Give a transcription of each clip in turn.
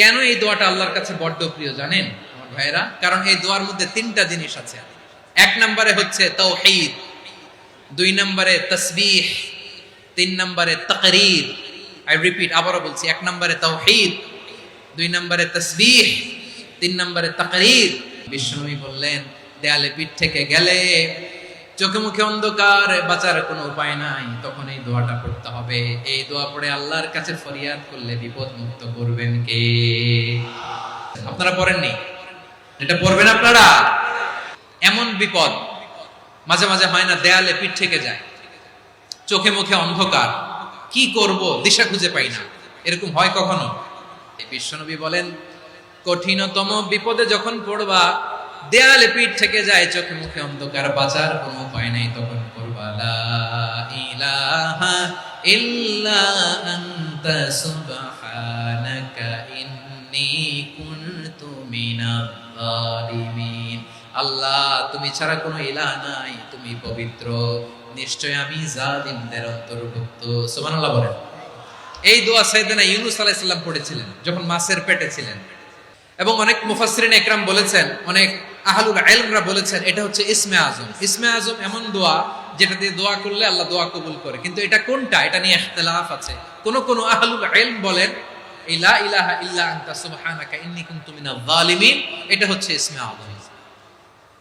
কেন এই দোয়াটা আল্লাহর কাছে বড্ড প্রিয় জানেন আমার ভাইরা? কারণ এই দোয়ার মধ্যে তিনটা জিনিস আছে। এক নম্বরে হচ্ছে তাওহীদ, দুই নম্বরে তাসবিহ, তিন নম্বরে তাকরীর। আই রিপিট, আবারও বলছি, এক নম্বরে তাওহীদ, দুই নম্বরে তাসবিহ, তিন নম্বরে তাকরীর। বিশ্বনবী বললেন, দেয়ালে পিঠ থেকে গেলে, চোখে মুখে অন্ধকার, বাঁচার কোনো উপায় নাই, তখন এই দোয়াটা পড়তে হবে। এই দোয়া পড়ে আল্লাহর কাছে ফরিয়াদ করলে বিপদ মুক্ত করবেন কে? আপনারা পড়েননি? এটা পড়বেন আপনারা। এমন বিপদ মাঝে মাঝে হয় না, দেয়ালে পিঠ থেকে যায়, চোখে মুখে অন্ধকার, কি করব দিশা খুঁজে পাই না, এরকম হয় কখনো? বিশ্বনবী বলেন, কঠিনতম বিপদে যখন পড়বা, দেয়ালে পিঠ থেকে যায়, চোখে মুখে অন্ধকার, বাঁচার কোনো উপায় নাই, তখন পড়বা লা ইলাহা ইল্লা আনতা সুবহানাকা ইন্নী কুনতু মিনাজ জালিমিন। আল্লাহ, তুমি ছাড়া কোনো ইলাহ নাই, তুমি পবিত্র, নিশ্চয় আমি জালিমদের অন্তর্ভুক্ত। সুবহানাল্লাহ বলেন। এই দোয়া সাইয়েদনা ইউনূস আলাইহিস সালাম পড়েছিলেন যখন মাছের পেটে ছিলেন, এবং অনেক মুফাসসিরিন ইকরাম বলেছেন, অনেক আহলুল ইলমরা বলেছেন, এটা হচ্ছে ইসমে আজম। ইসমে আজম এমন দোয়া যেটা দিয়ে দোয়া করলে আল্লাহ দোয়া কবুল করে, কিন্তু এটা কোনটা, এটা নিয়ে ইখতিলাফ আছে। কোন কোন আহলুল ইলম বলেন এই লা ইলাহা ইল্লা আনতা সুবহানাকা ইন্নী কুনতু মিনাজ জালিমিন, এটা হচ্ছে ইসমে আজম।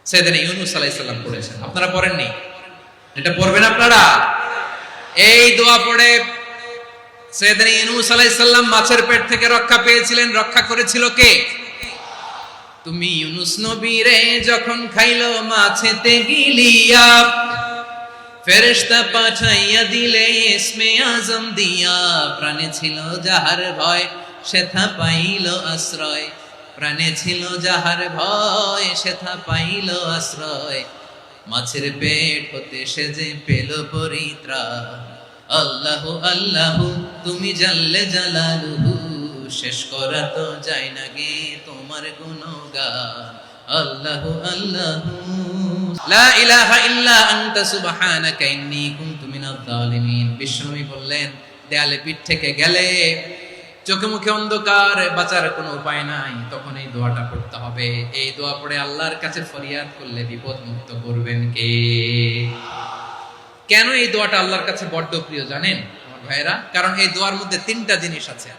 সাইয়েদনা ইউনূস আলাইহিস সালাম পড়েছেন, আপনারা পড়েননি? এটা পড়বেন আপনারা। এই দোয়া পড়ে সাইয়েদনা ইউনূস আলাইহিস সালাম মাছের পেট থেকে রক্ষা পেয়েছিলেন। রক্ষা করেছিল কে? তুমি ইউনূস নবী রে যখন খাইলো মাছেতে গিলিয়া, ফেরেশতা পাঠাইয়া দিলে ইসমে আজম দিয়া, প্রাণে ছিল যাহার ভয় সেথা পাইল আশ্রয়, প্রাণে ছিল যাহার ভয় সেথা পাইল আশ্রয়, মাছের পেট হতে সে যে পেল পরিত্রাণ। আল্লাহু আল্লাহু তুমি জাল্লে জালালুহু, শেষ করা তো যায় না গে তোমার গুণগান। আল্লাহু আল্লাহু লা ইলাহা ইল্লা আনতা সুবহানাকা ইন্নী কুনতু মিনাজ জালিমিন। বিশ্বনবী বললেন, দেয়ালে পিঠ থেকে গেলে, চোখে মুখে অন্ধকার, বাঁচার কোনো উপায় নাই, তখন এই দোয়াটা পড়তে হবে। এই দোয়া পড়ে আল্লাহর কাছে ফরিয়াদ করলে বিপদ মুক্ত করবেন কে? কেন এই দোয়াটা আল্লাহর কাছে বড্ড প্রিয় জানেন আমার ভাইরা? কারণ এই দোয়ার মধ্যে তিনটা জিনিস আছে।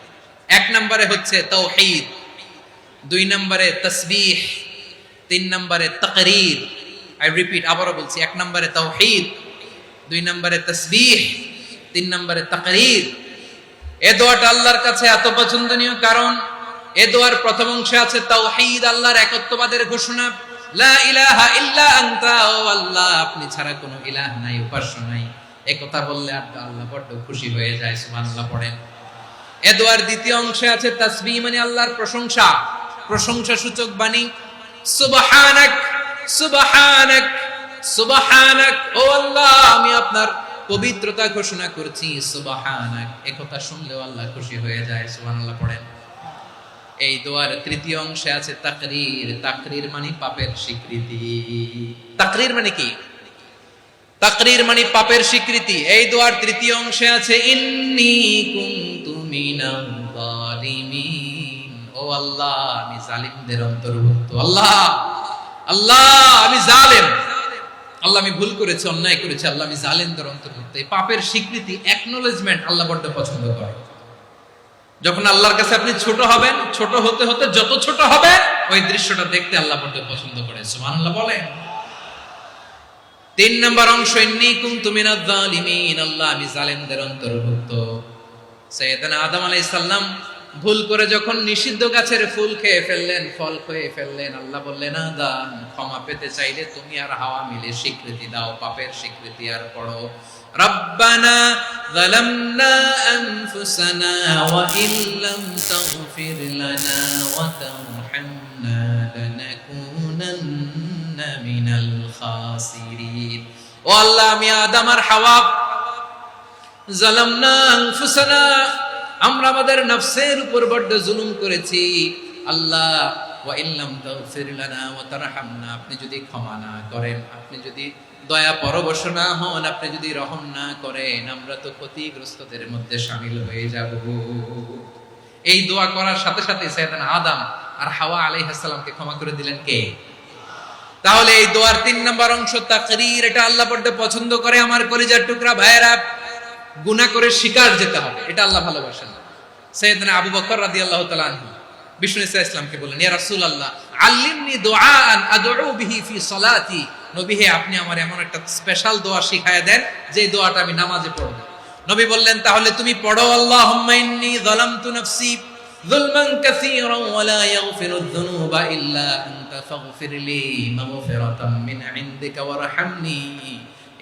এক নম্বরে হচ্ছে তাওহীদ, দুই নম্বরে তাসবিহ, তিন নম্বরে তাকরীর। আই রিপিট, আবারও বলছি, এক নম্বরে তাওহীদ, দুই নম্বরে তাসবিহ, তিন নম্বরে তাকরীর। এ দোয়াটা আল্লাহর কাছে এত পছন্দনীয় কারণ এ দোয়ার প্রথম অংশে আছে তাওহীদ, আল্লাহর একত্ববাদের ঘোষণা। লা ইলাহা ইল্লা আনতা, ও আল্লাহ আপনি ছাড়া কোনো ইলাহ নাই, উপাস্য নাই, এই কথা বললে আল্লাহ বড্ড খুশি হয়ে যায়। সুবহানাল্লাহ পড়েন। এ দোয়ার দ্বিতীয় অংশে আছে তাসবিহ, মানে আল্লাহর প্রশংসা, প্রশংসা সূচক বাণী। সুবহানাক সুবহানাক সুবহানাক, ও আল্লাহ আমি আপনার পবিত্রতা ঘোষণা করছি। সুবহানাক, এই কথা শুনলেও আল্লাহ খুশি হয়ে যায়। সুবহানাল্লাহ পড়েন। এই দোয়ার তৃতীয় অংশে আছে তাকরীর। তাকরীর মানে পাপের স্বীকৃতি। তাকরীর মানে কি? তাকরীর মানে পাপের স্বীকৃতি। এই দোয়ার তৃতীয় অংশে আছে ইন্নী কুনতু মিনাজ জালিমিন, ও আল্লাহ আমি জালিমদের অন্তর্ভুক্ত। আল্লাহ আল্লাহ আমি জালেম, আল্লাহ আমি ভুল করেছি, অন্যায় করেছি, আল্লাহ আমি জালেমদের অন্তর্ভুক্ত। এই পাপের স্বীকৃতি, অ্যাকনোলেজমেন্ট আল্লাহ বড্ড পছন্দ করে। যখন আল্লাহর কাছে আপনি ছোট হবেন, ছোট হতে হতে যত ছোট হবে, ওই দৃশ্যটা দেখতে আল্লাহ বড্ড পছন্দ করে। সুবহানাল্লাহ বলেন। তিন নম্বর অংশ ইন্নী কুনতু মিনাজ জালিমিন, আল্লাহ আমি জালেমদের অন্তর্ভুক্ত। সাইয়েদনা আদম আলাইহিস সালাম ভুল করে যখন নিষিদ্ধ গাছের ফুল খেয়ে ফেললেন, ফল খেয়ে ফেললেন, আল্লাহ বললেন, আদম ক্ষমা পেতে চাইলে তুমি আর হাওয়া মিলে স্বীকৃতি দাও, পাপের স্বীকৃতি আর পড়ো, রব্বানা যালামনা আনফুসানা ওয়া ইল্লাম তাগফির লানা ওয়া তারহামনা লানাকুনান্না মিনাল খাসিরিন। ও আল্লাহ আমি আদম আর হাওয়া, যালামনা আনফুসানা, আমরা আমাদের নফসের উপর বড্ড জুলুম করেছি। আল্লাহ ওয়া ইল্লাম তাগফির লানা ওয়া তারহামনা, আপনি যদি ক্ষমা না করেন, আপনি যদি দয়া পরবশ না হন, আপনি যদি রহম না করেন, আমরা তো ক্ষতিগ্রস্তদের মধ্যে শামিল হয়ে যাব। এই দোয়া করার সাথে সাথে সাইয়েদানা আদম আর হাওয়া আলাইহিস সালামকে ক্ষমা করে দিলেন কে? তাহলে এই দোয়ার 3 নাম্বার অংশ তাকরীর, এটা আল্লাহ বড় পছন্দ করে। আমার কলিজার টুকরা ভাইয়েরা, গুনাহ করে শিকার যেতে হবে, এটা আল্লাহ ভালোবাসেন। সাইয়েদনা আবু বকর রাদিয়াল্লাহু তাআলা আনহু বিষ্ণু ইসলামকে বললেন, ইয়া রাসূলুল্লাহ আল্লিমনি দুআআন আদউ বিহি ফি সালাতি। নবী হে, আপনি আমার এমন একটা স্পেশাল দোয়া শিখায়া দেন যে দোয়াটা আমি নামাজে পড়ব। নবী বললেন, তাহলে তুমি পড়ো, আল্লাহুম্মা ইন্নী যালামতু নাফসি যুলমান কাসীরান ওয়া লা ইয়াগফিরুয যুনুবা ইল্লা আনতা ফাগফিরলি মাগফিরাতাম মিন ইনদিকা ওয়ারহামনি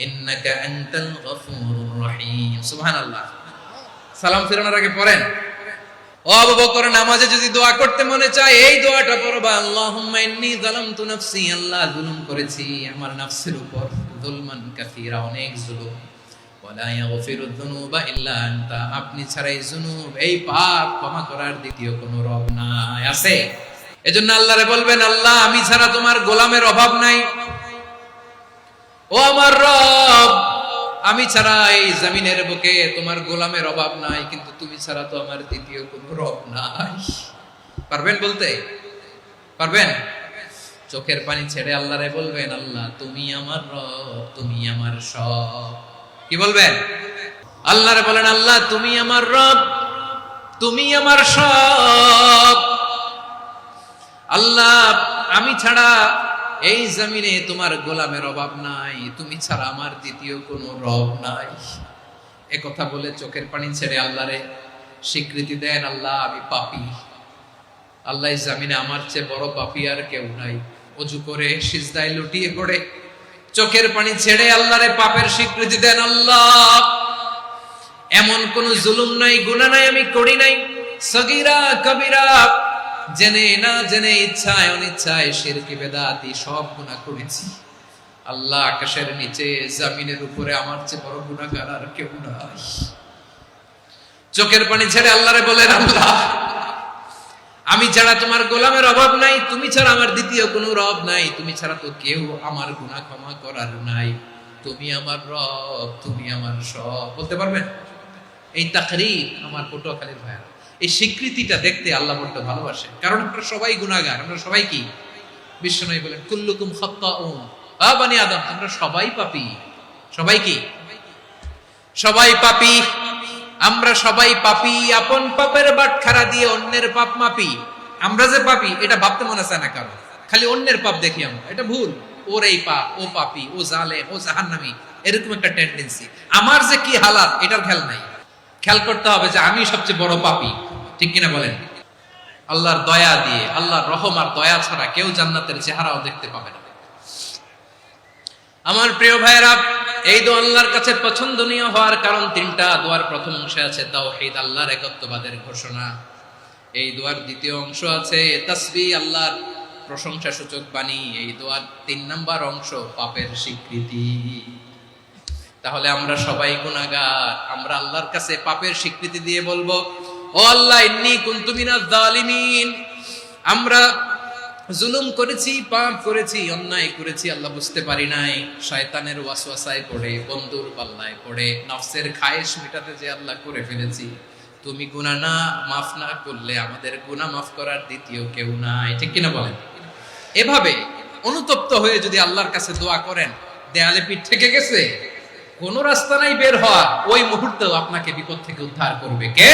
ইন্নাকা আনতাল গফুরুর রহিম। সুবহানাল্লাহ। সালাম ফিরানোর আগে পড়েন। ও আবু বকর, নামাজে যদি দোয়া করতে মনে চায় এই দোয়াটা পড়বা, আল্লাহুম্মা ইন্নী যালামতু নাফসি, আল্লাহ জুলুম করেছি আমার নফসের উপর, যুলমান কাসীরা, অনেক জুলুম, ওয়া লা ইয়াগফিরুয যুনুবা ইল্লা আনতা, আপনি ছাড়াই জুনুব, এই পাপ ক্ষমা করার দ্বিতীয় কোনো রব নাই। আছে? এজন্য আল্লাহরে বলবেন, আল্লাহ আমি ছাড়া তোমার গোলামের অভাব নাই, ও আমার রব আমি ছাড়া এই জমিনের বুকে তোমার গোলামের অভাব নাই, কিন্তু তুমি ছাড়া তো আমার দ্বিতীয় কোনো রব নাই। পারবেন বলতে? পারবেন? চোখের পানি ছেড়ে আল্লাহরে বলবেন, আল্লাহ তুমি আমার রব, তুমি আমার সব। কি বলবেন? আল্লাহরে বলেন, আল্লাহ তুমি আমার রব, তুমি আমার সব। আল্লাহ আমি ছাড়া এই জমিনে তোমার গোলামের অভাব নাই, তুমি ছাড়া আমার দ্বিতীয় কোনো রব নাই। একথা বলে চোখের পানি ছেড়ে আল্লাহরে স্বীকৃতি দেন, আল্লাহ আমি পাপী, আল্লাহ এই জমিনে আমার চেয়ে বড় পাপী আর কেউ নাই। ওযু করে সিজদায় লুটিয়ে পড়ে চোখের পানি ছেড়ে আল্লাহরে পাপের স্বীকৃতি দেন, আল্লাহ এমন কোন জুলুম নাই, গুনাহ নাই আমি করি নাই, সগীরা কবিরা, জেনে না জেনে, ইচ্ছায় অনিচ্ছায়, শিরকি বেদাতি সব গুনাহ করেছি। আল্লাহ আকাশের নিচে জমিনের উপরে আমার চেয়ে বড় গুনাহগার আর কেউ নাই। চোখের পানি ছেড়ে আল্লাহরে বলেন, আল্লাহ আমি ছাড়া তোমার গোলামের অভাব নাই, তুমি ছাড়া আমার দ্বিতীয় কোনো রব নাই, তুমি ছাড়া তো কেউ আমার গুনাহ ক্ষমা করার নাই, তুমি আমার রব, তুমি আমার সব। বলতে পারবেন? এই তাকরীর আমার পটুয়াখালীর ভাইয়া, এই স্বীকৃতিটা দেখতে আল্লাহ বড় ভালোবাসে, কারণ আমরা সবাই গুনাহগার, আমরা সবাই কি? বিশ্বনবী বলেন, কুল্লুকুম খাত্তাউন, আ বনি আদম, আমরা সবাই পাপী। সবাই কি? সবাই পাপী। আমরা সবাই পাপী, আপন পাপের বাটখারা দিয়ে অন্যের পাপ মাপি। আমরা যে পাপী এটা ভাবতে মনে চায় না কারো, খালি অন্যের পাপ দেখি আমরা, এটা ভুল। ওর এই পাপ, ও পাপী, ও জালেম, ও জাহান্নামী, এরকম একটা টেন্ডেন্সি। আমার যে কি হালাত এটার খেয়াল নাই। খেয়াল করতে হবে যে আমি সবচেয়ে বড় পাপী, ঠিক কিনা বলেন? আল্লাহর দয়া দিয়ে, আল্লাহর রহম আর দয়া ছাড়া কেউ জান্নাতের চেহারাও দেখতে পাবে না। আমার প্রিয় ভাইরা, এই দোয়া আল্লাহর কাছে পছন্দনীয় হওয়ার কারণ 3টা। দোয়ার প্রথম অংশে আছে তাওহীদ, আল্লাহর একত্ববাদের ঘোষণা। এই দোয়ার দ্বিতীয় অংশ আছে তাসবিহ, আল্লাহর প্রশংসা সূচক বাণী। এই দোয়ার 3 নাম্বার অংশ পাপের স্বীকৃতি। তাহলে আমরা সবাই গুনাহগার, আমরা আল্লাহর কাছে পাপের স্বীকৃতি দিয়ে বলবো, ও আল্লাহ ইন্নী কুনতু মিনাজ জালিমিন, আমরা জুলুম করেছি, পাপ করেছি, অন্যায় করেছি, আল্লাহ বুঝতে পারি নাই, শয়তানের ওয়াসওয়াসায় পড়ে, বন্ধুর পাল্লায় পড়ে, নফসের খায়েশ মেটাতে যে আল্লাহ করে ফেলেছি। তুমি গুনাহ না মাফ না করলে আমাদের গুনাহ মাফ করার দ্বিতীয় কেউ নাই, ঠিক কিনা বলেন? এভাবে অনুতপ্ত হয়ে যদি আল্লাহর কাছে দোয়া করেন, দেয়ালে পিঠ থেকে গেছে, কোন রাস্তা নাই বের হওয়া, ওই মুহূর্তেও আপনাকে বিপদ থেকে উদ্ধার করবে কে?